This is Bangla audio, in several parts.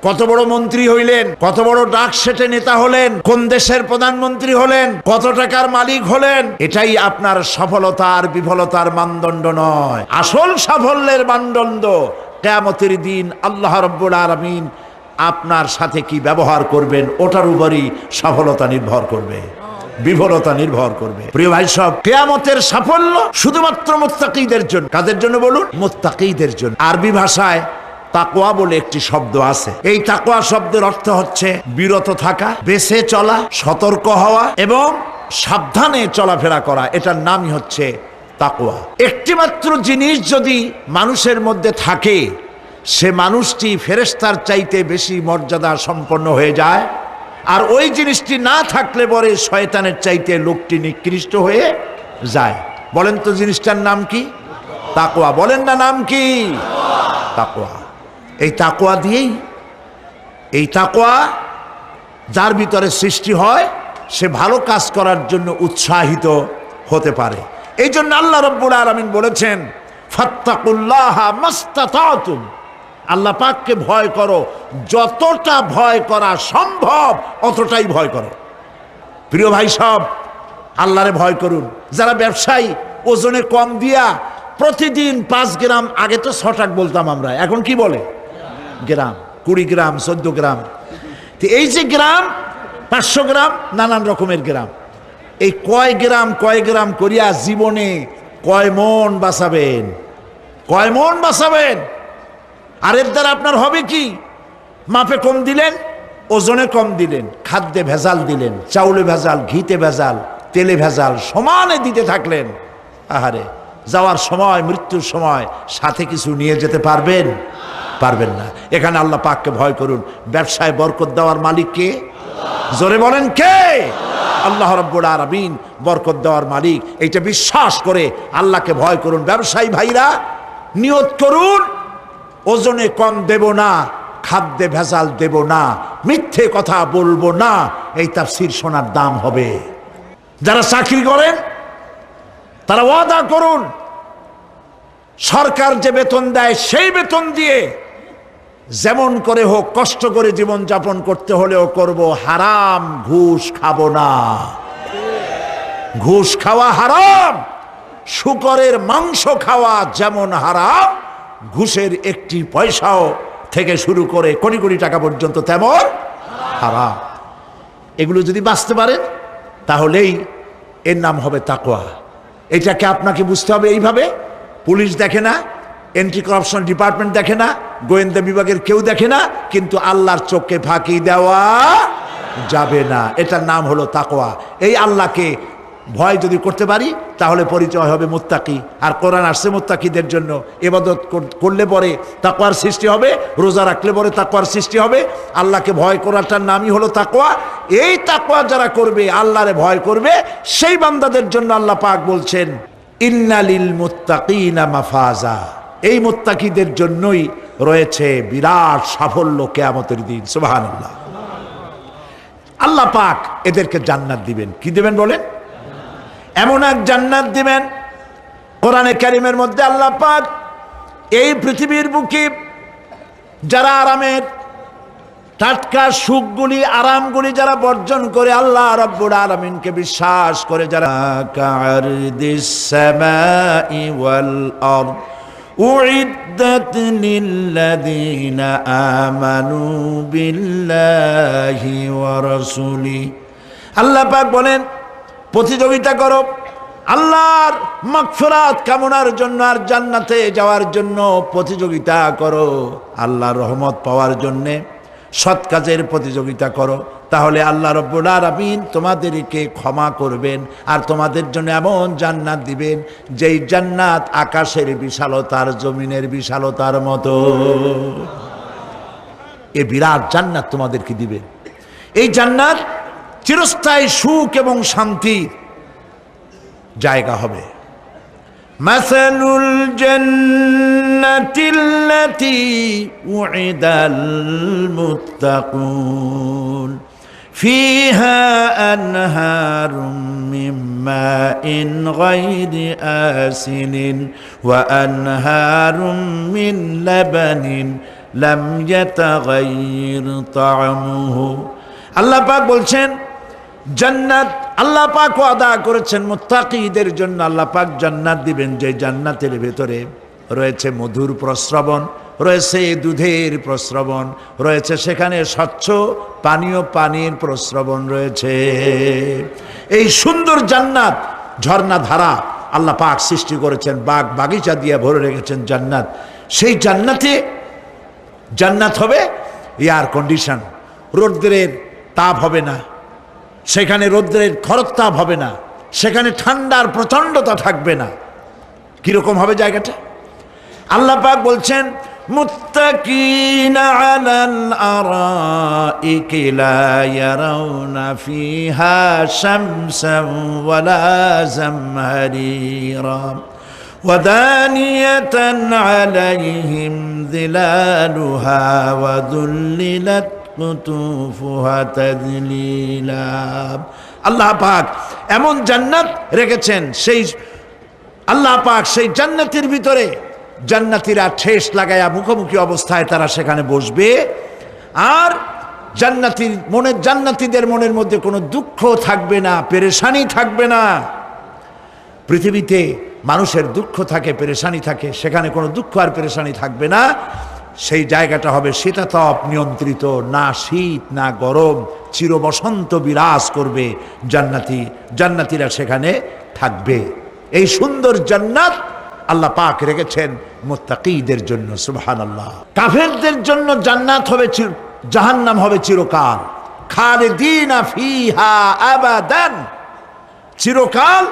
কত বড় মন্ত্রী হইলেন, কত বড় ডাক সেটে নেতা হলেন, কোন দেশের প্রধানমন্ত্রী হলেন, কত টাকার মালিক হলেন, এটাই আপনার সফলতার বিফলতার মানদণ্ড নয়। আসল সাফল্যের মানদণ্ড কিয়ামতের দিন আল্লাহ রাব্বুল আলামিন আপনার সাথে কি ব্যবহার করবেন, ওটার উপরই সফলতা নির্ভর করবে, বিফলতা নির্ভর করবে। প্রিয় ভাই সব, কিয়ামতের সাফল্য শুধুমাত্র মুত্তাকীদের জন্য। কাদের জন্য বলুন? মুত্তাকীদের জন্য। আরবি ভাষায় তাকওয়া বলে একটি শব্দ আছে। এই তাকওয়া শব্দের অর্থ হচ্ছে বিরত থাকা, বেঁচে চলা, সতর্ক হওয়া এবং সাবধানে চলাফেরা করা। এটার নামই হচ্ছে তাকওয়া। একটি মাত্র জিনিস যদি মানুষের মধ্যে থাকে, সে মানুষটি ফেরেশতার চাইতে বেশি মর্যাদা সম্পন্ন হয়ে যায়। আর ওই জিনিসটি না থাকলে পরে শয়তানের চাইতে লোকটি নিকৃষ্ট হয়ে যায়। বলেন তো জিনিসটার নাম কি? তাকওয়া। বলেন না নাম কি? তাকওয়া। এই তাকওয়া দিয়েই, এই তাকওয়া যার ভিতরে সৃষ্টি হয়, সে ভালো কাজ করার জন্য উৎসাহিত হতে পারে। এই জন্য আল্লাহ রাব্বুল আলামিন বলেছেন, ফাত্তাকুল্লাহা মাস্তাতাতুম। আল্লাহ পাককে ভয় করো, যতটা ভয় করা সম্ভব অতটাই ভয় করো। প্রিয় ভাই সব, আল্লাহরে ভয় করুন। যারা ব্যবসায়ী, ওজনে কম দিয়া প্রতিদিন 5 গ্রাম, আগে তো 6 টাকা বলতাম আমরা, এখন কি বলে? গ্রাম, 20 গ্রাম, 14 গ্রাম। তো এই যে গ্রাম, 500 গ্রাম, নানান রকমের গ্রাম, এই কয় গ্রাম করিয়া জীবনে কয় মন বাঁচাবেন? কয় মন বাঁচাবেন? আর এর দ্বারা আপনার হবে কি? মাপে কম দিলেন, ওজনে কম দিলেন, খাদ্যে ভেজাল দিলেন, চাউলে ভেজাল, ঘিতে ভেজাল, তেলে ভেজাল, সমানে দিতে থাকলেন। আহারে, যাওয়ার সময়, মৃত্যুর সময় সাথে কিছু নিয়ে যেতে পারবেন? পারবেন না। এখানে আল্লাহ পাককে ভয় করুন। ব্যবসায় বরকত দেওয়ার মালিক কে? জোরে বলেন কে? আল্লাহ রাব্বুল আলামিন বরকত দেওয়ার মালিক। এইটা বিশ্বাস করে আল্লাহকে ভয় করুন। ব্যবসায়ী ভাইরা নিয়ত করুন, ওজনে কম দেব না, খাদ্যে ভেজাল দেব না, মিথ্যে কথা বলবো না। এই তাফসীর শোনার দাম হবে। যারা চাকরি করেন তারা ওয়াদা করুন, সরকার যে বেতন দেয় সেই বেতন দিয়ে যেমন করে হোক কষ্ট করে জীবন যাপন করতে হলেও করব, হারাম ঘুষ খাবো না। ঘুষ খাওয়া হারাম। শূকরের মাংস খাওয়া যেমন হারাম, ঘুষের একটি পয়সাও থেকে শুরু করে কোটি কোটি টাকা পর্যন্ত তেমন হারাম। এগুলো যদি বাঁচতে পারেন তাহলেই এর নাম হবে তাকওয়া। এটাকে আপনাকে বুঝতে হবে এইভাবে। পুলিশ দেখে না, এন্টি করাপশন ডিপার্টমেন্ট দেখে না, গোয়েন্দা বিভাগের কেউ দেখে না, কিন্তু আল্লাহর চোখে ফাঁকি দেওয়া যাবে না। এটার নাম হলো তাকওয়া। এই আল্লাহকে ভয় যদি করতে পারি তাহলে পরিচয় হবে মুত্তাকি। আর কোরআন আসছে মুত্তাকিদের জন্য। ইবাদত করলে পরে তাকওয়ার সৃষ্টি হবে, রোজা রাখলে পরে তাকওয়ার সৃষ্টি হবে। আল্লাহকে ভয় করাটার নামই হলো তাকওয়া। এই তাকওয়া যারা করবে, আল্লাহরে ভয় করবে, সেই বান্দাদের জন্য আল্লাহ পাক বলছেন, ইন্নালিল মুত্তাকিনা মাফাজা। এই মুত্তাকিদের জন্যই রয়েছে বিরাট সাফল্য কিয়ামতের দিন। সুবহানাল্লাহ। আল্লাহ পাক এদেরকে জান্নাত দিবেন। কি দিবেন বলেন? এমন এক জান্নাত দিবেন, কোরআনে কারীমের মধ্যে আল্লাহ পাক এই পৃথিবীর বুকে যারা আরামের টাটকা সুখগুলি, আরামগুলি যারা বর্জন করে আল্লাহ রাব্বুল আলামিনকে বিশ্বাস করে, যারা কারদিস সামাই ওয়াল আরদ উইদ্দাত লিল্লাযিনা আমানু বিল্লাহি ওয়া রাসূলি। আল্লাহ পাক বলেন, প্রতিযোগিতা করো আল্লাহর মাগফিরাত কামনার জন্য আর জান্নাতে যাওয়ার জন্য। প্রতিযোগিতা করো আল্লাহর রহমত পাওয়ার জন্যে, সৎ কাজের প্রতিযোগিতা করো, তাহলে আল্লাহ রাব্বুল আলামিন তোমাদেরকে ক্ষমা করবেন আর তোমাদের জন্য এমন জান্নাত দিবেন যেই জান্নাত আকাশের বিশালতার, জমিনের বিশালতার মতো। এই বিরাট জান্নাত তোমাদেরকে দিবেন। এই জান্নাত চিরস্থায়ী সুখ এবং শান্তির জায়গা হবে। মাসালুল জান্নাতিল্লাতী উইদাল মুত্তাকুন ফিহা আনহারুম মিন মাইন গায়রি আসিনিন ওয়া আনহারুম মিন লাবানিন লাম ইয়াতাগাইর তা'আমুহু। আল্লাহ পাক বলছেন জান্নাত আল্লাহ পাক ওয়াদা করেছেন মুত্তাকিদের জন্য। আল্লাহ পাক জান্নাত দিবেন, যে জান্নাতের ভেতরে রয়েছে মধুর প্রস্রবণ, রয়েছে দুধের প্রস্রবণ, রয়েছে সেখানে স্বচ্ছ পানির প্রস্রবণ রয়েছে। এই সুন্দর জান্নাত, ঝর্ণা ধারা আল্লাহ পাক সৃষ্টি করেছেন, বাগ বাগিচা দিয়ে ভরে রেখেছেন জান্নাত। সেই জান্নাত হবে এয়ার কন্ডিশন, রৌদ্রের তাপ হবে না সেখানে, রৌদ্রের খরতাপ হবে না সেখানে, ঠান্ডার প্রচণ্ডতা থাকবে না। কিরকম হবে জায়গাটা? আল্লাহ পাক বলছেন মুত্তাকিনা আলাল আরাইকি লা ইয়ারাউনা ফিহা শামসান ওয়ালা জামহারিরা ওয়াদানিয়াতান আলাইহিম যিলালুহা ওয়া যুল্লিলাত কুতুফুহা তাযলিলা। আল্লাহ পাক এমন জান্নাত রেখেছেন, সেই আল্লাহ পাক সেই জান্নাতের ভিতরে জান্নাতীরা ঠেস লাগায়া মুখোমুখি অবস্থায় তারা সেখানে বসবে, আর জান্নাতীদের মনের মধ্যে কোনো দুঃখ থাকবে না, পেরেশানি থাকবে না। পৃথিবীতে মানুষের দুঃখ থাকে, পেরেশানি থাকে, সেখানে কোনো দুঃখ আর পেরেশানি থাকবে না। সেই জায়গাটা হবে শীতাতপ নিয়ন্ত্রিত, না শীত না গরম, চির বসন্ত বিরাজ করবে। জান্নাতীরা সেখানে থাকবে। এই সুন্দর জান্নাত আল্লাহ পাক রেখেছেন মুত্তাকিদের জন্য। সুবহানাল্লাহ। কাফেরদের জন্য জান্নাত হবে, জাহান্নাম হবে চিরকাল। খালিদিনা ফিহা আবাদান, চিরকাল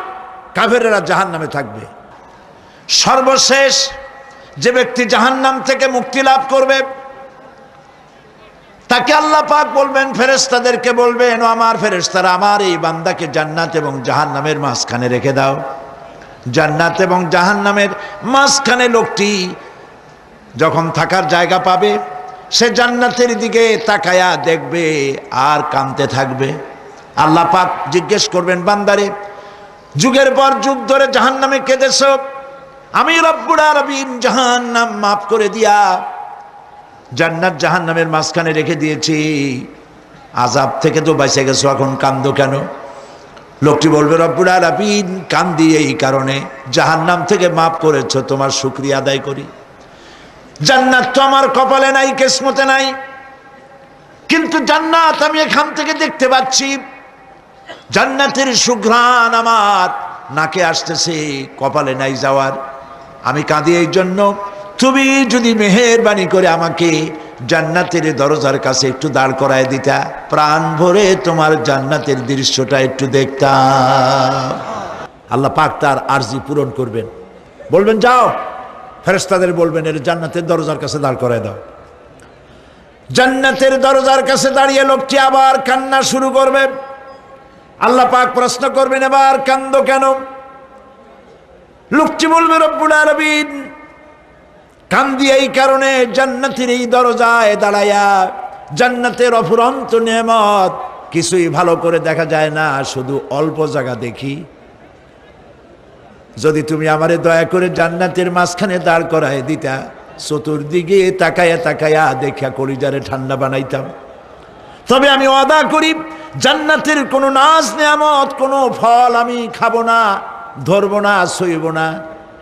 কাফেরেরা জাহান্নামে থাকবে। সর্বশেষ যে ব্যক্তি জাহান্নাম থেকে মুক্তি লাভ করবে তাকে আল্লাহ পাক বলবেন, ফেরেশতাদেরকে বলবেন, ও আমার ফেরেশতারা, আমার এই বান্দাকে জান্নাত এবং জাহান্নামের মাঝখানে রেখে দাও। জান্নাত এবং জাহান্নামের মাঝখানে লোকটি যখন থাকার জায়গা পাবে, সে জান্নাতের দিকে তাকায়া দেখবে আর কাঁদতে থাকবে। আল্লাহ পাক জিজ্ঞেস করবেন, বান্দারে, যুগের পর যুগ ধরে জাহান্নামে কেঁদেছ, আমি রব্বুল আলামিন জাহান্নাম মাফ করে দিয়া জান্নাত জাহান্নামের মাঝখানে রেখে দিয়েছি, আযাব থেকে তো বেঁচে গেছো, এখন কান্দো কেন? লোকটি বলবে, রব্বুল আলামিন কান্দি এই কারণে, জাহান্নাম থেকে মাফ করেছো, তোমার শুকরিয়া আদায় করি। জান্নাত তো আমার কপালে নাই, কিসমতে নাই, কিন্তু জান্নাত আমি এখান থেকে দেখতে পাচ্ছি। জান্নাতের সুঘ্রাণ আমার নাকে আসতেছে, কপালে নাই যাওয়ার। আমি কাঁদি এই জন্য, তুমি যদি মেহেরবানি করে আমাকে জান্নাতের দরজার কাছে একটু দাঁড় করায় দিতা, প্রাণ ভরে তোমার জান্নাতের দৃশ্যটা একটু দেখতাম। আল্লাহ পাক তার আরজি পূরণ করবেন, বলবেন যাও, ফেরেশতাদের বলবেন এর জান্নাতের দরজার কাছে দাঁড় করায় দাও। জান্নাতের দরজার কাছে দাঁড়িয়ে লোকটি আবার কান্না শুরু করবে। আল্লাহ পাক প্রশ্ন করবেন, এবার কান্দো কেন? লোকটি বলবে, রব্বুল আলামিন কান্দি এই কারণে, জান্নাতের এই দরজায় দাঁড়ায়া জান্নাতের অফুরন্ত নেয়ামত কিছুই ভালো করে দেখা যায় না, শুধু অল্প জায়গা দেখি। যদি তুমি আমারে দয়া করে জান্নাতের মাঝখানে দাঁড় করায় দিতা, চতুর্দিকে তাকায়া তাকায়া দেখা কলিজারে ঠান্ডা বানাইতাম। তবে আমি ওয়াদা করি, জান্নাতের কোনো নাজ নেয়ামত, কোনো ফল আমি খাবো না, ধরবো না, সইব না।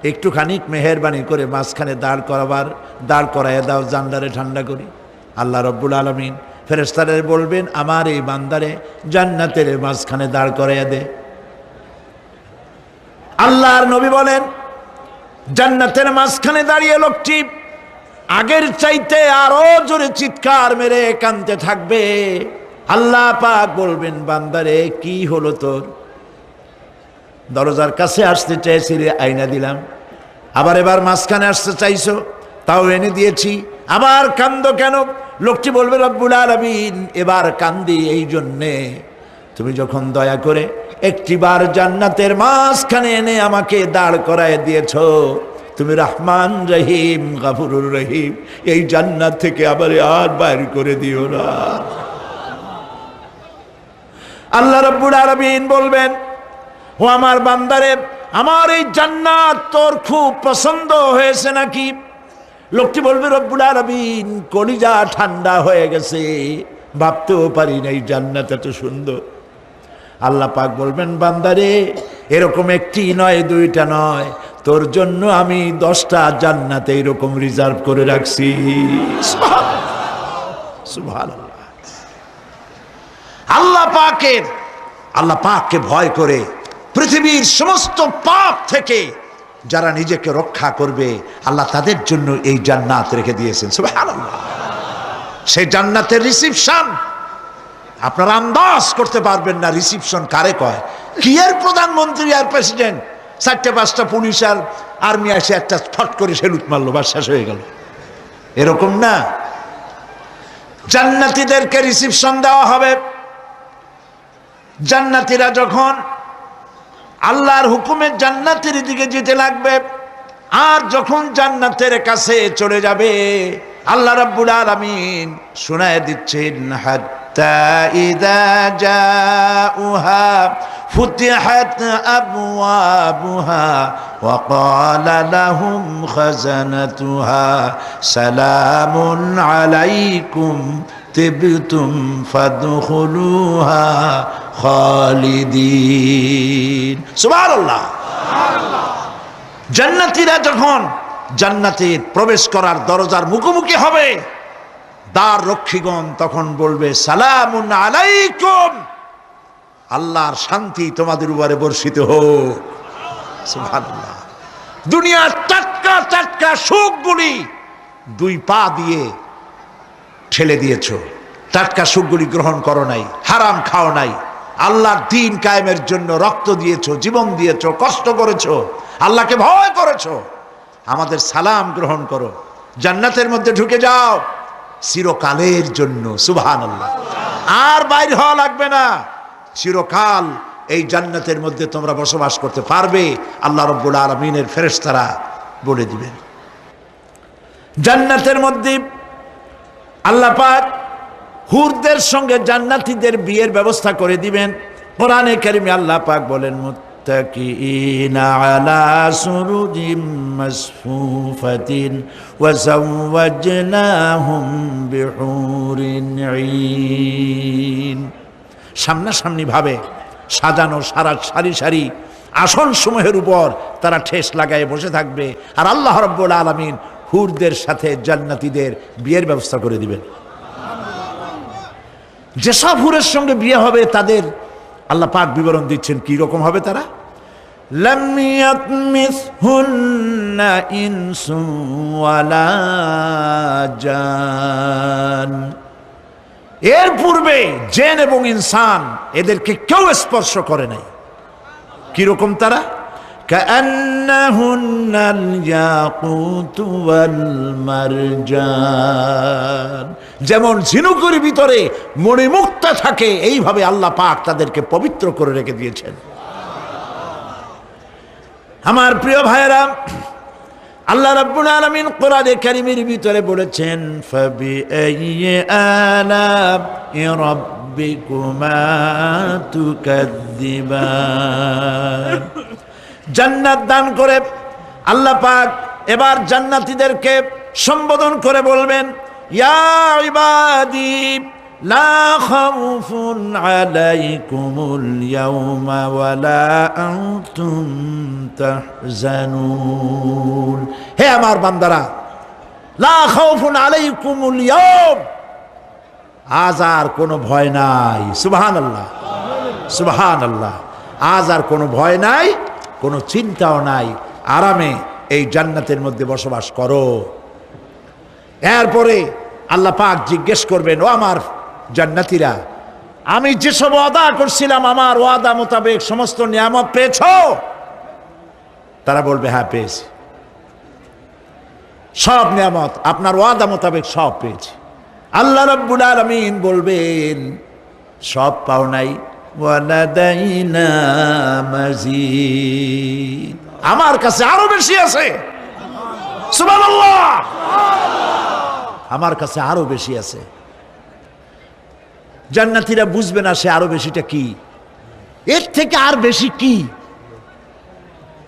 একটুখানি মেহেরবানি করে মাঝখানে দাঁড় করাইয়া দাও, জান্নারে ঠান্ডা করি। আল্লাহ রব্বুল আলামিন ফেরেশতাদের বলবেন, আমার এই বান্দারে জান্নাতের মাঝখানে দাঁড় করাইয়া দে। আল্লাহর নবী বলেন, জান্নাতের মাঝখানে দাঁড়িয়ে লোকটি আগের চাইতে আরো জোরে চিৎকার মেরে কাঁদতে থাকবে। আল্লাহ পাক বলবেন, বান্দারে কি হলো তোর? দরজার কাছে আসতে চাইছিলে, আইনা দিলাম। এবার মাঝখানে আসতে চাইছো, তাও এনে দিয়েছি। আবার কান্দো কেন? লোকটি বলবে, রব্বুল আলামিন এবার কান্দি এই জন্যে, তুমি যখন দয়া করে একটিবার জান্নাতের মাঝখানে এনে আমাকে দাঁড় করায় দিয়েছো, তুমি রহমান রহিম গফুরুর রহিম, এই জান্নাত থেকে আবার আর বাইর করে দিও না। আল্লাহ রাব্বুল আলামিন বলবেন, ও আমার বান্দারে, আমার এই জান্নাত তোর খুব পছন্দ হয়েছে নাকি? লোকটি বলবে রব্বুল আলামিন কলিজা ঠান্ডা হয়ে গেছে, ভাবতেও পারি নাই জান্নাত এত সুন্দর। আল্লাহ পাক বলবেন বান্দারে এরকম একটি নয় দুইটা নয়, তোর জন্য আমি 10টা জান্নাতে এরকম রিজার্ভ করে রাখছি। সুবহানাল্লাহ। আল্লাহ পাককে ভয় করে পৃথিবীর সমস্ত পাপ থেকে যারা নিজেকে রক্ষা করবে আল্লাহ তাদের জন্য এই জান্নাত রেখে দিয়েছেন। সুবহানাল্লাহ। সেই জান্নাতের রিসিপশন আপনারা আন্দাজ করতে পারবেন না। রিসিপশন কারে কয়? কি এর প্রধানমন্ত্রী আর প্রেসিডেন্ট 4-5টা পুলিশ আর আর্মি এসে একটা ফট করে সেলুট মারলো, বাস শেষ হয়ে গেল, এরকম না। জান্নাতীদেরকে রিসিপশন দেওয়া হবে। জান্নাতীরা যখন আল্লাহর হুকুমে জান্নাতের দিকে যেতে লাগবে, আর যখন জান্নাতের কাছে চলে যাবে আল্লাহ রাব্বুল আলামিন শোনায় দিচ্ছেন, হাত্তা ইযা জাউহা ফুতিহাত আবওয়াবুহা ওয়া ক্বালা লাহুম খাজানাতুহা সালামুন আলাইকুম তিবতুম ফাদখুলুহা খালিদিন। সুবহানাল্লাহ। জান্নাতীরা যখন জান্নাতে প্রবেশ করার দরজার মুখোমুখি হবে, দ্বার রক্ষীগণ তখন বলবে সালামুন আলাইকুম, আল্লাহর শান্তি তোমাদের উপরে বর্ষিত হোক। সুবহানাল্লাহ। দুনিয়ার টাটকা টাটকা সুখগুলি 2 পা দিয়ে ঠেলে দিয়েছ, টাটকা সুখগুলি গ্রহণ করো নাই, হারাম খাও নাই, আল্লাহর দ্বীন কায়েমের জন্য রক্ত দিয়েছো, জীবন দিয়েছো, কষ্ট করেছো, আল্লাহকে ভয় করেছো। আমাদের সালাম গ্রহণ করো, জান্নাতের মধ্যে ঢুকে যাও চিরকালের জন্য। সুবহানাল্লাহ। আর বাইর হওয়া লাগবে না, চিরকাল এই জান্নাতের মধ্যে তোমরা বসবাস করতে পারবে, আল্লাহ রাব্বুল আলামিনের ফেরেশতারা বলে দিবেন। জান্নাতের মধ্যে আল্লাহ পাক হুরদের সঙ্গে জান্নাতীদের বিয়ের ব্যবস্থা করে দিবেন। কোরআনে কারিমে আল্লাহ পাক বলেন, মুত্তাকিইনা আলা সুরুজিম মাসফুফাতিন ওয়া যাওয়াজনাহুম বিহুরিন ঈন। সামনাসামনি ভাবে সাজানো সারি সারি আসন সমূহের উপর তারা ঠেস লাগায় বসে থাকবে, আর আল্লাহ রাব্বুল আলামিন হুরদের সাথে জান্নাতীদের বিয়ের ব্যবস্থা করে দিবেন। যেসব হুরের সঙ্গে বিয়ে হবে তাদের আল্লাহ পাক বিবরণ দিচ্ছেন কি রকম হবে তারা। লাম ইয়াতমিসহুন্না ইনসুন ওয়ালা জান। এর পূর্বে জিন এবং ইনসান এদেরকে কেউ স্পর্শ করে নাই। কি রকম তারা? কাআন্নাহুন্নাল ইয়াকুতু ওয়াল মারজান। যেমন ঝিনুকের ভিতরে মণিমুক্তা থাকে, এইভাবে আল্লাহ পাক তাদেরকে পবিত্র করে রেখে দিয়েছেন। আমার প্রিয় ভাইরা, আল্লাহ রাব্বুল আলামিন কোরআনে কারীমের ভিতরে বলেছেন, ফাবিআইয়ি আলা'i রাব্বিকুমা তুকাযযিবান। জান্নাত দান করে আল্লাহ পাক এবার জান্নাতীদেরকে সম্বোধন করে বলবেন, ইয়া ইবাদি লা খাউফুন আলাইকুমুল ইয়াওমা ওয়ালা আনতুম তাহজানুন। হে আমার বান্দারা, লা খাউফুন আলাইকুমুল ইয়াওম, আজ আর কোনো ভয় নাই। সুবহানাল্লাহ, সুবহানাল্লাহ। আজ আর কোনো ভয় নাই, কোনো চিন্তাও নাই, আরামে এই জান্নাতের মধ্যে বসবাস করো। এরপরে আল্লাহ পাক জিজ্ঞেস করবেন, ও আমার জান্নাতীরা, আমি যেসব ওয়াদা করছিলাম আমার ওয়াদা মোতাবেক সমস্ত নিয়ামত পেয়েছো? তারা বলবে হ্যাঁ পেয়েছি, সব নিয়ামত আপনার ওয়াদা মোতাবেক সব পেয়েছি। আল্লাহ রাব্বুল আলামিন বলবেন সব পাও নাই, ওয়ালাদাইনা মাজিদ, আমার কাছে আরো বেশি আছে। সুবহানাল্লাহ, আমার কাছে আরো বেশি আছে। জান্নাতীরা বুঝবে না সে আরো বেশিটা কি, এর থেকে আর বেশি কি।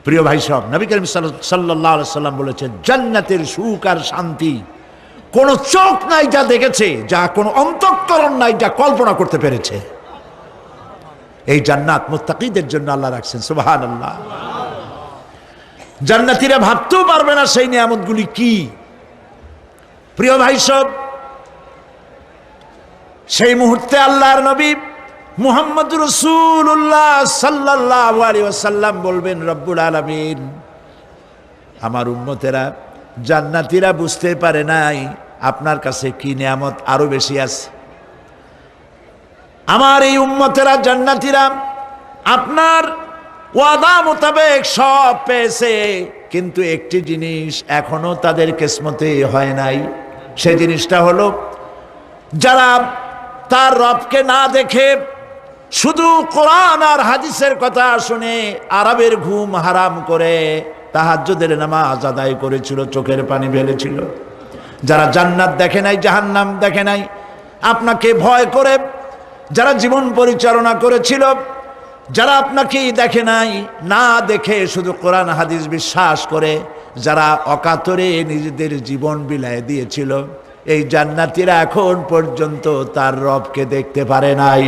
প্রিয় ভাই সব, নবী করিম সাল্লাল্লাহু আলাইহি সাল্লাম বলেছেন, জান্নাতের সুখ আর শান্তি কোন চোখ নাই যা দেখেছে, যা কোন অন্তঃকরণ নাই যা কল্পনা করতে পেরেছে। এই জান্নাত মুত্তাকিদের জন্য আল্লাহ রাখছেন, সুবহানাল্লাহ। জান্নাতীরা ভাবতেও পারবে না সেই নিয়ামতগুলি কি। প্রিয় ভাই সব, সেই মুহূর্তে আল্লাহর নবী মুহাম্মদ রাসূলুল্লাহ সাল্লাল্লাহু আলাইহি ওয়াসাল্লাম বলবেন, রব্বুল আলামিন, আমার উম্মতেরা জান্নাতীরা বুঝতে পারে নাই আপনার কাছে কি নিয়ামত আরো বেশি আছে। আমার এই উম্মতেরা জান্নাতীরা আপনার ওয়াদা মোতাবেক সব পেয়েছে, কিন্তু একটি জিনিস এখনো তাদের কিসমতে হয় নাই। সেই জিনিসটা হলো, যারা তার রবকে না দেখে শুধু কোরআন আর হাদিসের কথা শুনে আরবের ঘুম হারাম করে তাহাজ্জুদের নামাজ আদায় করেছিল, চোখের পানি ফেলেছিল, যারা জান্নাত দেখে নাই, জাহান্নাম দেখে নাই, আপনাকে ভয় করে যারা জীবন পরিচালনা করেছিল, যারা আপনাকে দেখে নাই, না দেখে শুধু কোরআন হাদিস বিশ্বাস করে যারা অকাতরে নিজেদের জীবন বিলায় দিয়েছিল, এই জান্নাতীরা এখন পর্যন্ত তার রবকে দেখতে পারে নাই।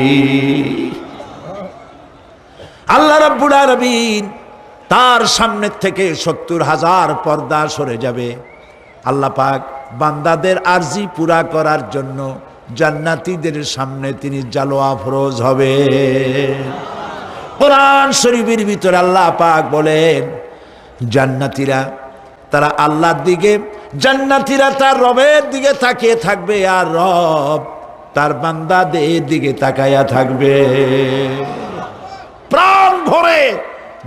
আল্লাহ রাব্বুল আলামিন তার সামনে থেকে ৭০,০০০ পর্দা সরে যাবে। আল্লাহ পাক বান্দাদের আরজি পুরা করার জন্য জান্নাতীদের সামনে তিনি জালোয়া ফরোজ হবে। কোরআন শরীফের ভিতরে আল্লাহ পাক বলেন, জান্নাতীরা তারা আল্লাহর দিকে, জান্নাতীরা তার রবের দিকে তাকিয়ে থাকবে, আর রব তার বান্দাদের দিকে তাকায়া থাকবে। প্রাণ ভরে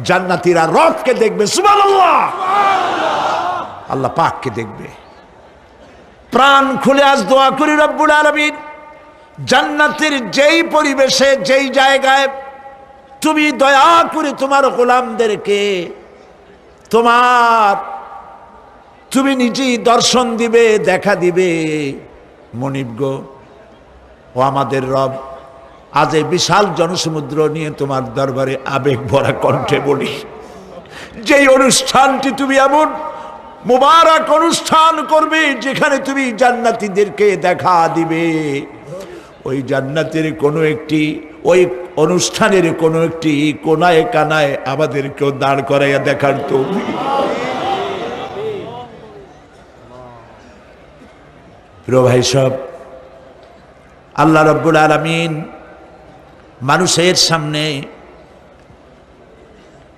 জান্নাতীরা রবকে দেখবে, সুবহানাল্লাহ, আল্লাহ পাককে দেখবে। প্রাণ খুলে আজ দোয়া করি, রব্বুল আলামিন, জান্নাতের যেই পরিবেশে, যেই জায়গায় তুমি দয়া করে তোমার গোলামদেরকে তুমি নিজেই দর্শন দিবে, দেখা দিবে। মনিব গো, ও আমাদের রব, আজ এই বিশাল জনসমুদ্র নিয়ে তোমার দরবারে আবেগ ভরা কণ্ঠে বলি, যেই অনুষ্ঠানটি তুমি এমন মুবারক অনুষ্ঠান করবে যেখানে তুমি জান্নাতীদেরকে দেখা দিবে, ওই জান্নাতের কোনো একটি, ওই অনুষ্ঠানের কোনো একটি কোনায় কানায় আমাদেরকেও দাঁড় করাইয়া দেখার তৌফিক। প্রিয় ভাই সব, আল্লাহ রাব্বুল আলামিন মানুষের সামনে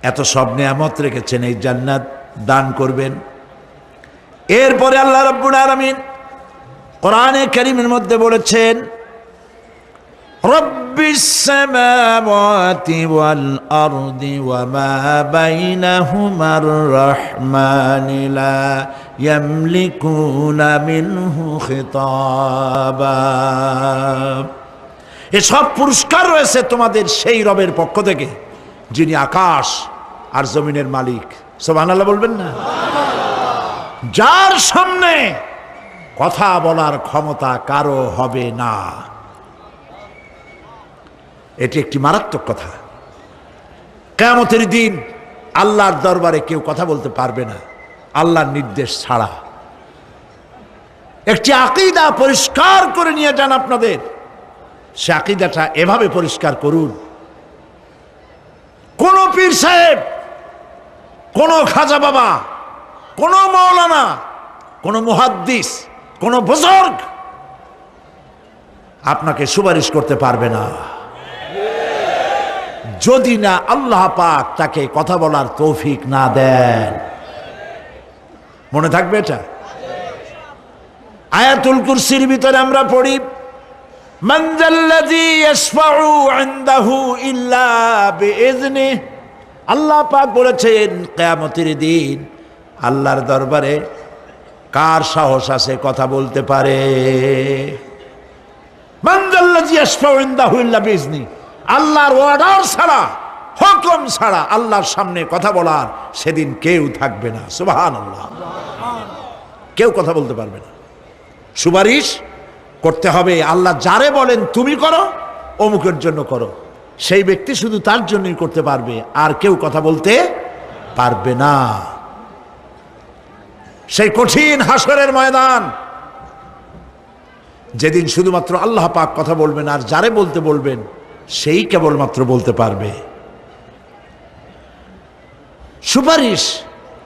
এত সব নিয়ামত রেখেছেন, এই জান্নাত দান করবেন। এরপরে আল্লাহ রাব্বুল আলামিন কোরআনে কারীমের মধ্যে বলেছেন, রব্বিস সামাওয়াতি ওয়াল আরদি ওয়া মা বাইনাহুমার রাহমানি লা ইয়ামলিকুনা মিনহু খিতাবা। এসব পুরস্কার রয়েছে তোমাদের সেই রবের পক্ষ থেকে যিনি আকাশ আর জমিনের মালিক। সুবহানাল্লাহ বলবেন না? যার সামনে কথা বলার ক্ষমতা কারো হবে না। এটি একটি মারাত্মক কথা। কিয়ামতের দিন আল্লাহর দরবারে কেউ কথা বলতে পারবে না আল্লাহর নির্দেশ ছাড়া। একটি আকীদা পরিষ্কার করে নিয়ে যান আপনাদের, সে আকীদাটা এভাবে পরিষ্কার করুন, কোন পীর সাহেব, কোন খাজা বাবা, কোন মাওলানা, কোন মুহাদ্দিস, কোন বুজুর্গ আপনাকে সুপারিশ করতে পারবে না যদি না আল্লাহ পাক তাকে কথা বলার তৌফিক না দেন। মনে থাকবে এটা। আয়াতুল কুরসির ভিতরে আমরা পড়ি, মান যাল্লাযী ইয়াশফাউ ইনদাহু ইল্লা বিইযনিহি। আল্লাহ পাক বলেছেন কিয়ামতের দিন আল্লাহর দরবারে কার সাহস আছে কথা বলতে পারে? মান যাল্লাযী ইয়াশফাউ ইনদাহু ইল্লা বিইযনিহি। আল্লাহর অর্ডার ছাড়া, হুকুম ছাড়া আল্লাহর সামনে কথা বলার সেদিন কেউ থাকবে না। সুবহানাল্লাহ। কেউ কথা বলতে পারবে না। সুপারিশ করতে হবে আল্লাহ যারে বলেন তুমি করো, অমুকের জন্য করো, সেই ব্যক্তি শুধু তার জন্যই করতে পারবে, আর কেউ কথা বলতে পারবে না। সেই কঠিন হাসরের ময়দান, যেদিন শুধুমাত্র আল্লাহ পাক কথা বলবেন, আর যারে বলতে বলবেন সেই কেবলমাত্র বলতে পারবে। সুপারিশ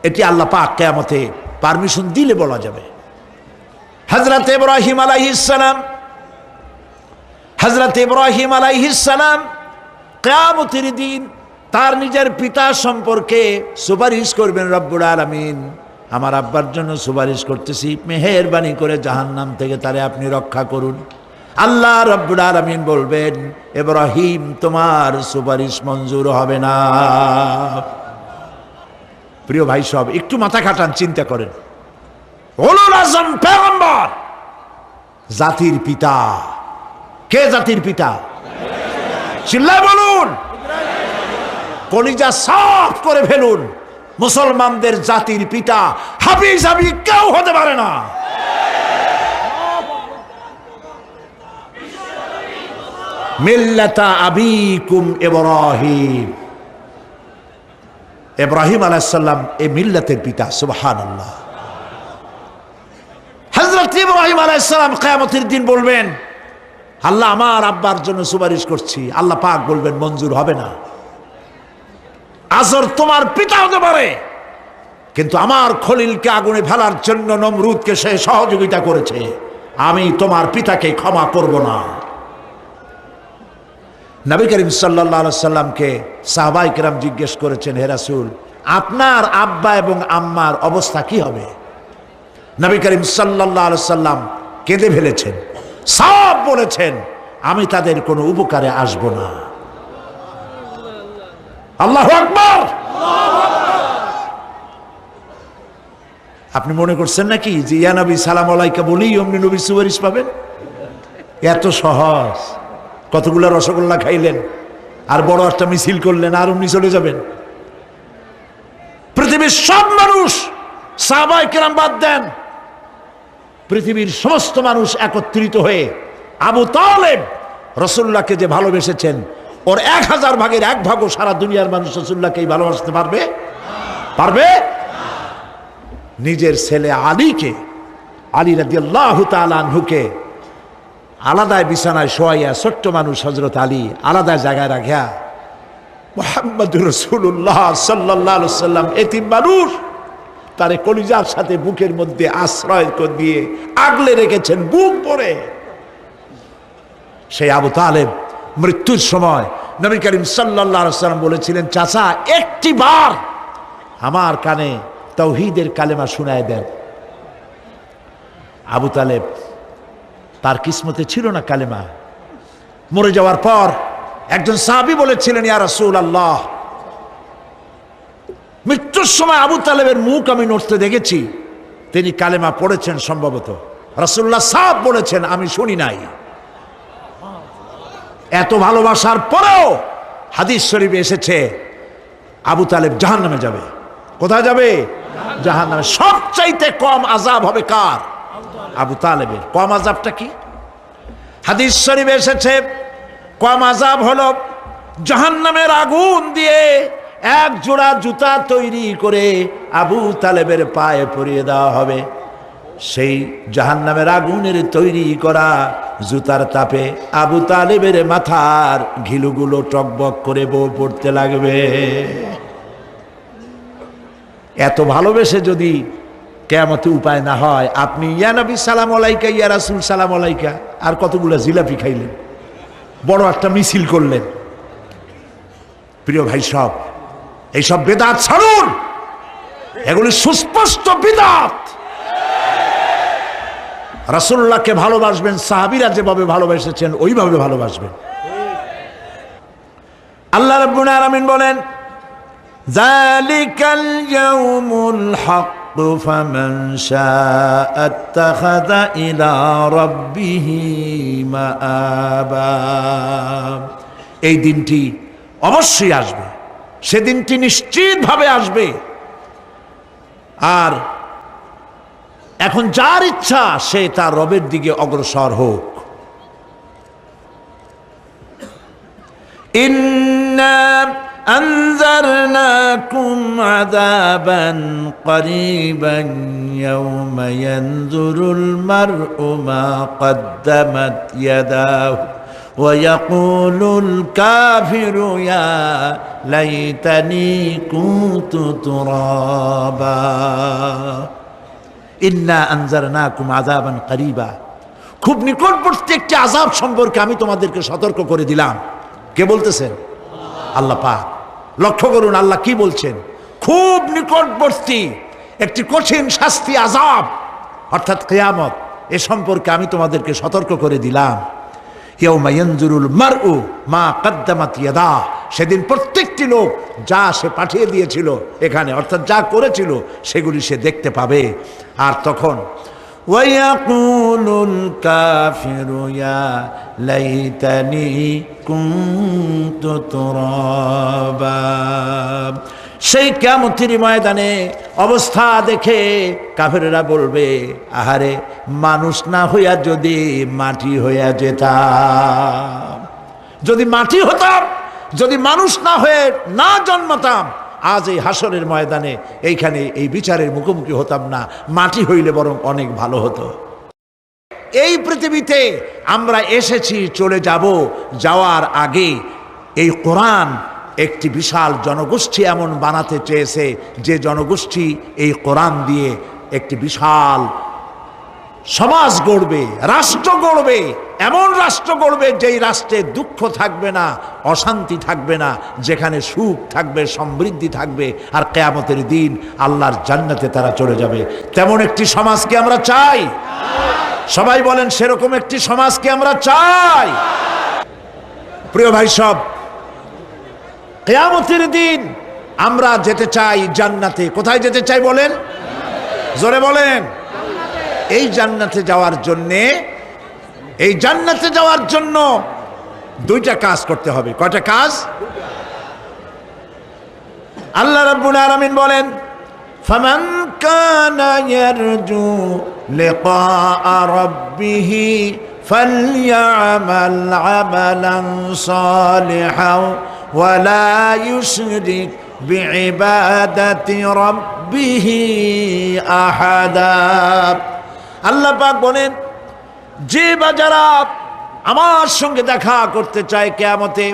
এটি আল্লাহ পাক কিয়ামতে পারমিশন দিলে বলা যাবে। হযরত ইব্রাহিম আলাইহিস সালাম কিয়ামতের দিন তার নিজের পিতা সম্পর্কে সুপারিশ করবেন। রব্বুল আলামিন, আমার আব্বার জন্য সুপারিশ করতেছি, মেহেরবানি করে জাহান্নাম থেকে তারে আপনি রক্ষা করুন। আল্লাহ রব্বুল আলামিন বলবেন, ইব্রাহিম তোমার সুপারিশ মঞ্জুর হবে না। প্রিয় ভাই সব, একটু মাথা খাটান, চিন্তা করেন। উলুল আযম পয়গম্বর, জাতির পিতা। কে জাতির পিতা? চিল্লায় বলুন, কলিজা সাফ করে ফেলুন। মুসলমানদের জাতির পিতা হাফিজ হাবি কেউ হতে পারে না। মিল্লাতা আবিকুম ইব্রাহিম, ইব্রাহিম আলাইহিস সালাম এই মিল্লাতের পিতা। সুবহানাল্লাহ। হযরত ইব্রাহিম আলাইহিস সালাম কিয়ামতের দিন বলবেন, আল্লাহ আমার আব্বার জন্য সুপারিশ করছি। আল্লাহ পাক বলবেন, মঞ্জুর হবে না। আজর তোমার পিতা হতে পারে, কিন্তু আমার খলিলকে আগুনে ফেলার জন্য নমরুদকে সে সহযোগিতা করেছে, আমি তোমার পিতাকে ক্ষমা করব না। নবী করিম সাল্লাল্লাহু আলাইহি সাল্লামকে সাহাবায়ে কেরাম জিজ্ঞেস করেছেন, হে রাসূল, আপনার আব্বা এবং আম্মার অবস্থা কি হবে? নবী করিম সাল্লাল্লাহু আলাইহি সাল্লাম কেঁদে ফেলেছেন, সব বলেছেন, আমি তাদের কোনো উপকারে আসব না। আল্লাহু আকবার। আপনি মনে করছেন নাকি যে ইয়া নবী সালাম আলাইকা বলেই অমনি নবীর সুপারিশ পাবেন? এত সহজ। কতগুলো রসগোল্লা খাইলেন আর বড় একটা মিছিল করলেন আর অমনি চলে যাবেন? পৃথিবীর সব মানুষ, সাহাবায়ে কেরাম বাদ দেন, পৃথিবীর সমস্ত মানুষ একত্রিত হয়ে আবু তালেব রাসূলুল্লাহকে যে ভালোবেসেছেন, ওর 1000 ভাগের 1 ভাগও সারা দুনিয়ার মানুষ রাসূলুল্লাহকেই ভালোবাসতে পারবে? পারবে? নিজের ছেলে আলীকে, আলী রাদিয়াল্লাহু তাআলা আনহুকে আলাদায় বিছানায় শোয়াইয়া, ছোট্ট মানুষ হযরত আলী আলাদা জায়গায় রাখিয়া, মুহাম্মদুর রাসূলুল্লাহ সাল্লাল্লাহু আলাইহি ওয়াসাল্লাম এতিম মানুষ, তারে কলিজার সাথে বুকের মধ্যে আশ্রয় করে দিয়ে আগলে রেখেছেন বুক ভরে। সেই আবু তালেব মৃত্যুর সময় নবী করিম সাল্লাল্লাহু আলাইহি ওয়াসাল্লাম বলেছিলেন, চাচা একটি বার আমার কানে তাওহীদের কালেমা শোনায় দেন। আবু তালেব, তার কিসমতে ছিল না কালেমা। মরে যাওয়ার পর একজন সাহাবী বলেছিলেন, ইয়া রাসূলুল্লাহ, মৃত্যুর সময় আবু তালেবের মুখ আমি নড়তে দেখেছি, তিনি কালেমা পড়েছেন সম্ভবত। রাসূলুল্লাহ সাহেব বলেছেন, আমি শুনি নাই। এত ভালোবাসার পরেও হাদিস শরীফে এসেছে আবু তালেব জাহান্নামে যাবে। কোথায় যাবে? জাহান্নামে। সবচাইতে কম আযাব হবে কার? আবু তালেবের। কম আযাবটা কি? হাদিস শরীফে এসেছে কম আযাব হলো জাহান্নামের আগুন দিয়ে 1 জোড়া জুতা তৈরি করে আবু তালেবের পায়ে পরিয়ে দেওয়া হবে। সেই জাহান্নামের আগুনের তৈরি করা জুতার তাপে আবু তালেবের মাথার ঘিলুগুলো টকবক করে বউ পড়তে লাগবে। এত ভালোবেসে যদি কিয়ামতে উপায় না হয়, আপনি ইয়া নবী সালাম আলাইকা, ইয়া রাসূল সালাম আলাইকা, আর কতগুলো জিলাপি খাইলেন, বড় একটা মিছিল করলেন। প্রিয় ভাই সব, এইসব বেদাত ছাড়ুন, এগুলি সুস্পষ্ট বিদআত। রাসূলুল্লাহকে ভালোবাসবেন, সাহাবীরা যেভাবে ভালোবেসেছেন ওইভাবে ভালোবাসবেন। আল্লাহ রাব্বুল আলামিন বলেন, যালিকাল ইয়াউমুল হক ফামান শাআ আত্তাখাযা ইলা রাব্বিহি মাআবা। এই দিনটি অবশ্যই আসবে, সেদিনটি নিশ্চিতভাবে আসবে। আর এখন যার ইচ্ছা সে তার রবের দিকে অগ্রসর হোক। ইন্না أنذرناكم عذابا قريبا يوم ينظر المرء ما قدمت يداه ويقول الكافر يا ليتني كنت ترابا إنا أنذرناكم عذابا قريبا খুব নিকটবর্তী একটি আযাব সম্পর্কে আমি তোমাদেরকে সতর্ক করে দিলাম। কে বলতেছেন? আল্লাহ পাক। লক্ষ্য করুন আল্লাহ কি বলছেন, খুব নিকটবর্তী একটি কঠিন শাস্তি আযাব অর্থাৎ কিয়ামত, এ সম্পর্কে আমি তোমাদেরকে সতর্ক করে দিলাম। ইয়াউমা ইয়ানজুরুল মারউ মা কদ্দামাত ইয়াদা, সেদিন প্রত্যেকটি লোক যা সে পাঠিয়ে দিয়েছিল এখানে অর্থাৎ যা করেছিল সেগুলি সে দেখতে পাবে। আর তখন ওয়ায়াকুলুল কাফিরু ইয়া লাইতানি কুনতু তুরাবা, সেই কিয়ামতের ময়দানে অবস্থা দেখে কাফেররা বলবে, আহারে মানুষ না হইয়া যদি মাটি হইয়া যেতাম, যদি মাটি হতাম, যদি মানুষ না হয়ে না জন্মাতাম, আজ এই হাসরের ময়দানে এইখানে এই বিচারের মুখোমুখি হতাম না, মাটি হইলে বরং অনেক ভালো হতো। এই পৃথিবীতে আমরা এসেছি, চলে যাব, যাওয়ার আগে এই কোরআন একটি বিশাল জনগোষ্ঠী এমন বানাতে চেয়েছে যে জনগোষ্ঠী এই কোরআন দিয়ে একটি বিশাল সমাজ গড়বে, রাষ্ট্র গড়বে, এমন রাষ্ট্র গড়বে যেই রাষ্ট্রে দুঃখ থাকবে না, অশান্তি থাকবে না, যেখানে সুখ থাকবে, সমৃদ্ধি থাকবে, আর কিয়ামতের দিন আল্লাহর জান্নাতে তারা চলে যাবে। তেমন একটি সমাজকে আমরা চাই। সবাই বলেন সেরকম একটি সমাজকে আমরা চাই। প্রিয় ভাই সব, কিয়ামতের দিন আমরা যেতে চাই জান্নাতে। কোথায় যেতে চাই বলেন? জোরে বলেন। এই জান্নাতে যাওয়ার জন্যে, এই জান্নাতে যাওয়ার জন্য দুইটা কাজ করতে হবে। কয়টা কাজ? আল্লাহ রাব্বুল আলামিন বলেন, ফামান কানা ইয়ারজু লিকা রাব্বিহি ফালইয়ামাল আমালান সালিহান ওয়ালা ইউশরিক বিইবাদাতি রাব্বিহি আহাদা। আল্লাহ পাক বলেন, যে বা যারা আমার সঙ্গে দেখা করতে চায় কিয়ামতে,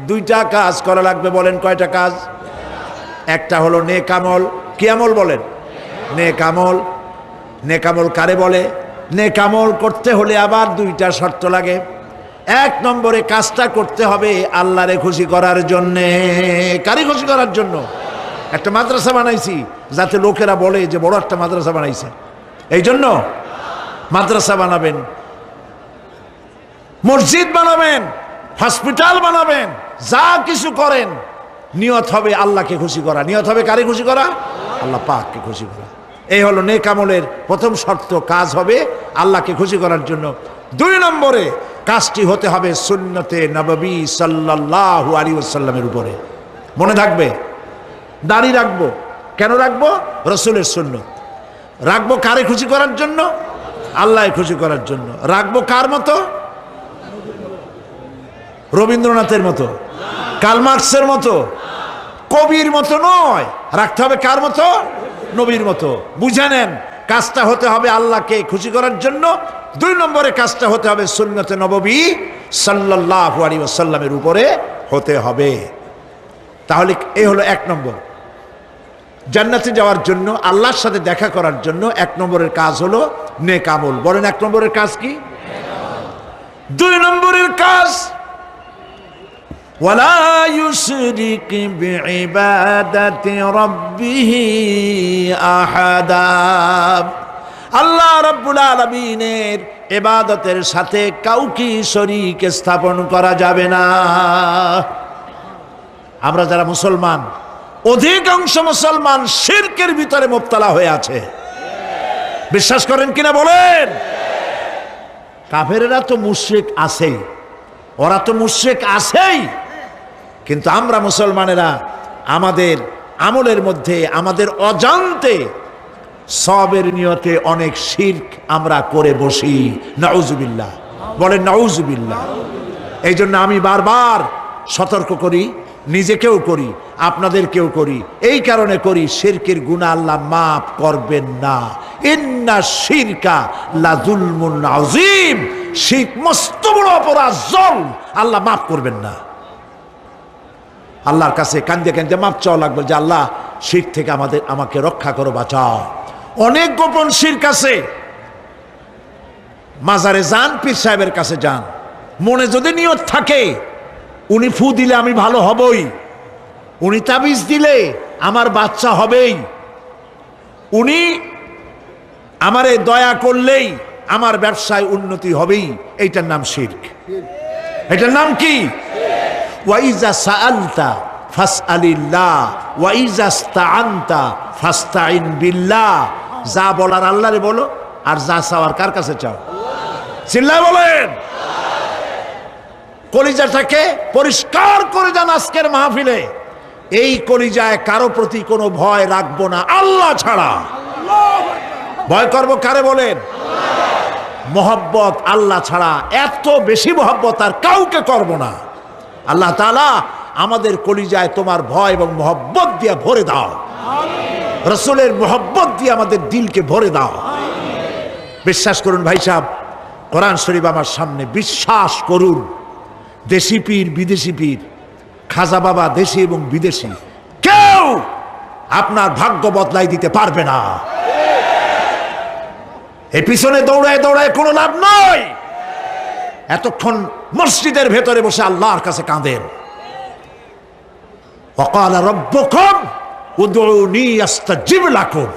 দুইটা কাজ করা লাগবে। বলেন কয়টা কাজ? একটা হলো নেক আমল। কি আমল বলেন? নেক আমল। নেক আমল কারে বলে? নেক আমল করতে হলে আবার দুইটা শর্ত লাগে। এক নম্বরে কাজটা করতে হবে আল্লাহরে খুশি করার জন্যে। কারে খুশি করার জন্য? একটা মাদ্রাসা বানাইছি যাতে লোকেরা বলে যে বড় একটা মাদ্রাসা বানাইছে, এই জন্য মাদ্রাসা বানাবেন, মসজিদ বানাবেন, হসপিটাল বানাবেন, যা কিছু করেন নিয়ত হবে আল্লাহকে খুশি করা। নিয়ত হবে কারে খুশি করা? আল্লাহ পাককে খুশি করা। এই হলো নেক আমলের প্রথম শর্ত, কাজ হবে আল্লাহকে খুশি করার জন্য। দুই নম্বরে কাজটি হতে হবে সুন্নতে নববী সাল্লাল্লাহু আলাইহি ওয়াসাল্লামের উপরে। মনে থাকবে, দাড়ি রাখবো। কেন রাখবো? রসুলের সুন্নত। রাখবো কারে খুশি করার জন্য? আল্লাহ খুশি করার জন্য। রাখবো কার মতো? রবীন্দ্রনাথের মতো, কার্ল মার্কসের মতো, কবির মতো নয়। রাখতে হবে কার মতো? নবীর মতো। বুঝে নেন, কাজটা হতে হবে আল্লাহকে খুশি করার জন্য। দুই নম্বরে কাজটা হতে হবে সুন্নতে নববী সাল্লাল্লাহু আলাইহি ওয়াসাল্লামের উপরে হতে হবে। তাহলে এই হলো এক নম্বর। জান্নাতে যাওয়ার জন্য, আল্লাহর সাথে দেখা করার জন্য এক নম্বরের কাজ হলো নেক আমল। বলেন এক নম্বরের কাজ কি? দুই নম্বরের কাজ ওয়ালা ইউশরিক বিইবাদাতি রাব্বিহি আহাদা। আল্লাহ রাব্বুল আলামিনের ইবাদতের সাথে কাউকে শরীক স্থাপন করা যাবে না। আমরা যারা মুসলমান, অধিকাংশ মুসলমান শিরকের ভিতরে মুবতালা হয়ে আছে। বিশ্বাস করেন কিনা বলেন? কাফেরেরা তো মুশরিক আছেই, ওরা তো মুশরিক আছেই, কিন্তু আমরা মুসলমানেরা আমাদের আমলের মধ্যে, আমাদের অজান্তে সবের নিয়তে অনেক শিরক আমরা করে বসি। নাউজুবিল্লাহ। বলেন নাউজুবিল্লাহ। এই জন্য আমি বারবার সতর্ক করি, নিজেকেও করি, আপনাদেরকেও করি। এই কারণে করি, শিরকের গুনাহ আল্লাহ মাফ করবেন না। ইন্না শিরকা লাযুলমুন আযীম, শিরক মস্ত বড় অপরাধ, জুলম, আল্লাহ মাফ করবেন না। আল্লাহর কাছে কান্দে কান্দে মাপ চাওয়া লাগবে যে আল্লাহ শিরক থেকে আমাকে রক্ষা করো, বাঁচাও। অনেক গোপন শিরক আছে। মাজারে যান, পীর সাহেবের কাছে যান, মনে যদি নিয়ত থাকে উনি ফু দিলে আমি ভালো হবই, উনি তাবিজ দিলে আমার বাচ্চা হবেই, উনি আমারে দয়া করলেই আমার ব্যবসায় উন্নতি হবেই, এইটার নাম শিরক। এটার নাম কি? ওয়াইজা সাআলতা ফাসআলিল্লাহ ওয়াইজা ইসতাআনতা ফাসতাইন বিল্লাহ। যা বলার আল্লাহরে বলো, আর যা চাওয়ার কার কাছে চাও? চিল্লায় বলেন। কলিজাটাকে পরিষ্কার করে যান আজকের মাহফিলে। এই কলিজায় কারো প্রতি কোনো ভয় রাখবো না আল্লাহ ছাড়া। ভয় করবো কারে বলেন? মহব্বত আল্লাহ ছাড়া, এত বেশি মহব্বত আর কাউকে করব না। আল্লাহ তাআলা আমাদের কলিজায় তোমার ভয় এবং মহব্বত দিয়ে ভরে দাও, রাসূলের মহব্বত দিয়ে আমাদের দিলকে ভরে দাও। বিশ্বাস করুন ভাই সাহেব, কোরআন শরীফ আমার সামনে, বিশ্বাস করুন, দেশি পীর বিদেশি পীর, খাজা বাবা দেশি এবং বিদেশি, কেউ আপনার ভাগ্য বদলাই দিতে পারবে না। এই পিছনে দৌড়ায় দৌড়ায় কোনো লাভ নয়। এতক্ষণ মসজিদের ভেতরে বসে আল্লাহর কাছে কাঁদেন। ওয়াকালা রাব্বুকুম উদউনি আস্তাজিব লাকুম।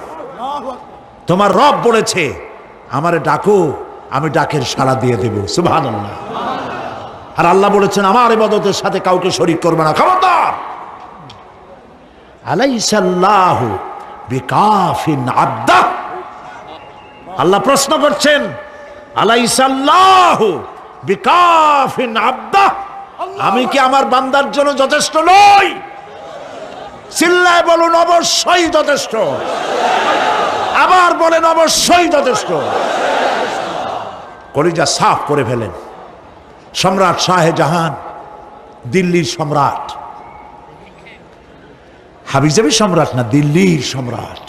তোমার রব বলেছে আমারে ডাকো, আমি ডাকের সাড়া দিয়ে দেব। সুবহানাল্লাহ। আর আল্লাহ বলেছেন আমার ইবাদতের সাথে কাউকে শরীক করবে না। খবরদার। আলাইসাল্লাহু বিকাফিন আবদাহ। আল্লাহ প্রশ্ন করছেন, আলাইসাল্লাহু বিকাফিন আবদাহ, আমি কি আমার বান্দার জন্য যথেষ্ট নই? চিল্লায় বলুন অবশ্যই যথেষ্ট। আবার বলেন অবশ্যই যথেষ্ট। কলিজা সাফ করে ফেলেন। সম্রাট শাহজাহান, দিল্লির সম্রাট, হাবিজাবি সম্রাট না, দিল্লির সম্রাট।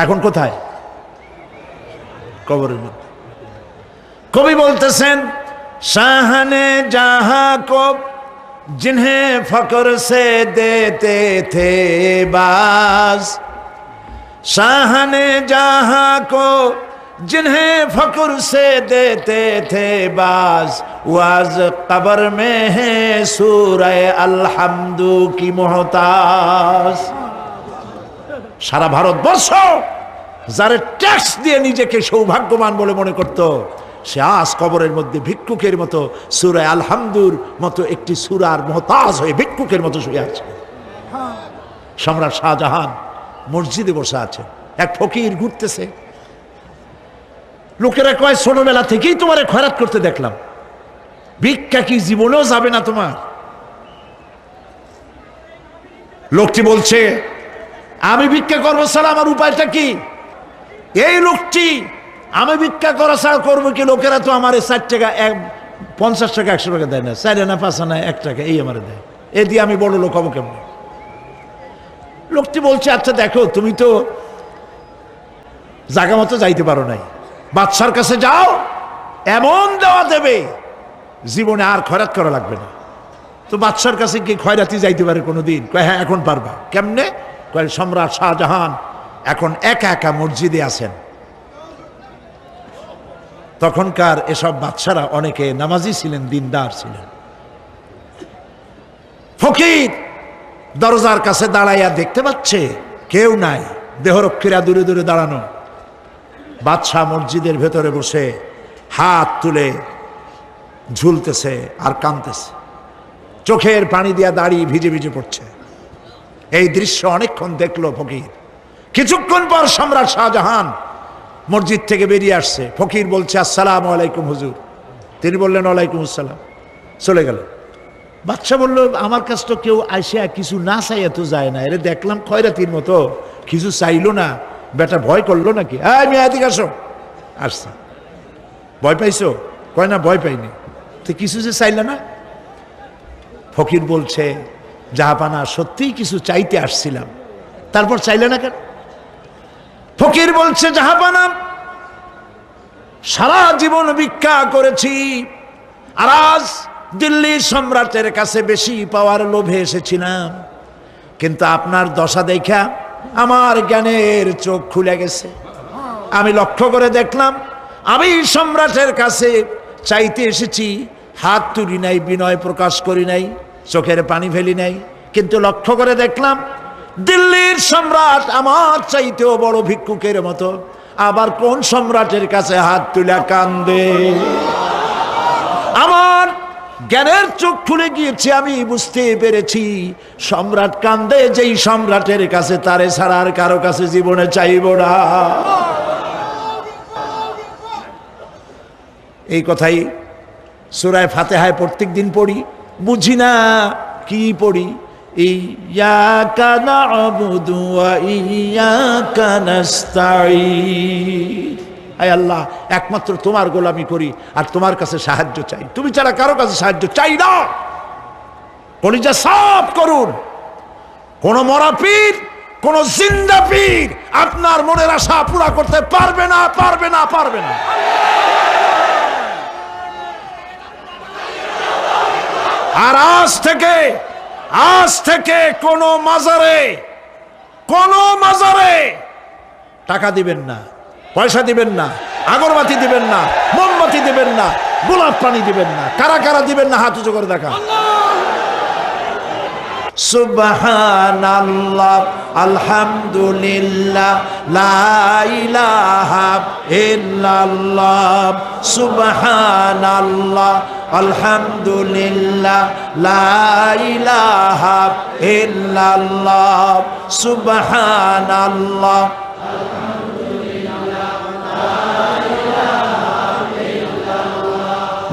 এখন কোথায়? কবরের মধ্যে। কবি বলতেছেন, শাহনে জাহাं को जिन्हें फक्र से देते थे बाज, शाहने जहां को जिन्हें फक्र से देते थे बाज, वाज कब्र में है सूरह अलहम्दु की मोहताज। সারা ভারতবর্ষ যারা ট্যাক্স দিয়ে নিজেকে সৌভাগ্যবান বলে মনে করত, সে আজ কবরের মধ্যে ভিক্ষুকের মতো সূরা আলহামদুর মতো একটি সূরার মুহতাজ হয়ে ভিক্ষুকের মতো শুয়ে আছে। সম্রাট শাহজাহান মসজিদে বসে আছে, এক ফকির ঘুরতেছে। লোকেরা কয় ছোটবেলা থেকেই তোমারে খয়রাত করতে দেখলাম, ভিক্ষা কি জীবনেও যাবে না তোমার? লোকটি বলছে আমি ভিক্ষা করবো ছাড়া আমার উপায়টা কি? এই লোকটি আমি ভিক্ষা করা ছাড়া করবো কি? লোকেরা তো আমার 60 টাকা 50 টাকা 100 টাকা দেয় না, 4 আনা 5 আনা 1 টাকা এই আমার দেয়, এ দিয়ে আমি বড় লোক হবো কেমন? লোকটি বলছে আচ্ছা দেখো, তুমি তো জায়গা মতো যাইতে পারো নাই, বাদশার কাছে যাও, এমন দেওয়া দেবে জীবনে আর খয়রাত করা লাগবে না। তো বাদশার কাছে কি খয়রাতি যাইতে পারে কোনোদিন? কয় হ্যাঁ এখন পারবা। কেমনে? কয় সম্রাট শাহজাহান এখন একা একা মসজিদে আছেন। তখনকার এসব বাদশারা অনেকে নামাজি ছিলেন, দিনদার ছিলেন। ফকির দরজার কাছে দাঁড়াইয়া দেখতে পাচ্ছে কেউ নাই, দেহরক্ষীরা দূরে দূরে দাঁড়ানো। বাদশাহ মসজিদের ভেতরে বসে হাত তুলে ঝুলতেছে আর কাঁদতেছে, চোখের পানি দিয়া দাঁড়িয়ে ভিজে ভিজে পড়ছে। এই দৃশ্য অনেকক্ষণ দেখলো ফকির। কিছুক্ষণ পর সম্রাট শাহজাহান মসজিদ থেকে বেরিয়ে আসছে। ফকির বলছে আসসালামু আলাইকুম হুজুর। তিনি বললেন ওয়ালাইকুম আসসালাম, চলে গেল। বাদশা বলল আমার কাছে তো কেউ আইসা কিছু না চাইয়া তো যায় না, এরে দেখলাম খয়রাতির মতো কিছু চাইলো না, বেটা ভয় করলো নাকি? এই মেয়ে এদিকে আসো। আসছে। ভয় পাইছো? কয় না ভয় পাইনি। তো কিছু যে চাইলে না? ফকির বলছে, জাহাপানা সত্যিই কিছু চাইতে আসছিলাম, তারপর চাইলে না কেন? ফকির বলছে, জাহাপানা সারা জীবন ভিক্ষা করেছি, আর আজ দিল্লির সম্রাটের কাছে বেশি পাওয়ার লোভে এসেছিলাম, কিন্তু আপনার দশা দেখা আমার জ্ঞানের চোখ খুলে গেছে। আমি লক্ষ্য করে দেখলাম, আমি সম্রাটের কাছে চাইতে এসেছি, হাত তুলি নাই, বিনয় প্রকাশ করি নাই, চোখের পানি ফেলি নাই, কিন্তু লক্ষ্য করে দেখলাম দিল্লির সম্রাট আমার চাইতেও বড় ভিক্ষুকের মতো। আবার কোন সম্রাটের কাছে হাত তুলে কান্দে? আমার জ্ঞানের চোখ খুলে গিয়েছে, আমি বুঝতে পেরেছি সম্রাট কান্দে যেই সম্রাটের কাছে, তারে ছাড়া আর কারো কাছে জীবনে চাইব না। এই কথাই সূরা ফাতিহায় প্রত্যেক দিন পড়ি, বুঝি না কি পড়ি। ইয়াকা না'বুদু ওয়া ইয়াকা নাস্তাঈন। আয় আল্লাহ, একমাত্র তোমার গোলামি করি আর তোমার কাছে সাহায্য চাই, তুমি ছাড়া কারো কাছে সাহায্য চাই না। কলিজা সাফ করুন। কোন মরা পীর, কোন জিন্দা পীর আপনার মনের আশা পুরা করতে পারবে না, পারবে না, পারবে না। আর আজ থেকে কোন মাজারে টাকা দিবেন না, পয়সা দিবেন না, আগরবাতি দিবেন না, মোমবাতি দিবেন না, গোলাপ পানি দিবেন না। কারা কারা দিবেন না হাত উঁচু করে দেখা। সুবহানাল্লাহ, আলহামদুলিল্লাহ, লা ইলাহা ইল্লাল্লাহ। সুবহানাল্লাহ, আলহামদুলিল্লাহ, লা ইলাহা ইল্লাল্লাহ। সুবহানাল্লাহ,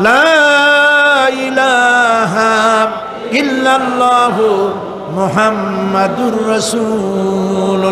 লা ইলাহা ইল্লাল্লাহ, মুহাম্মাদুর রাসূলুল্লাহ।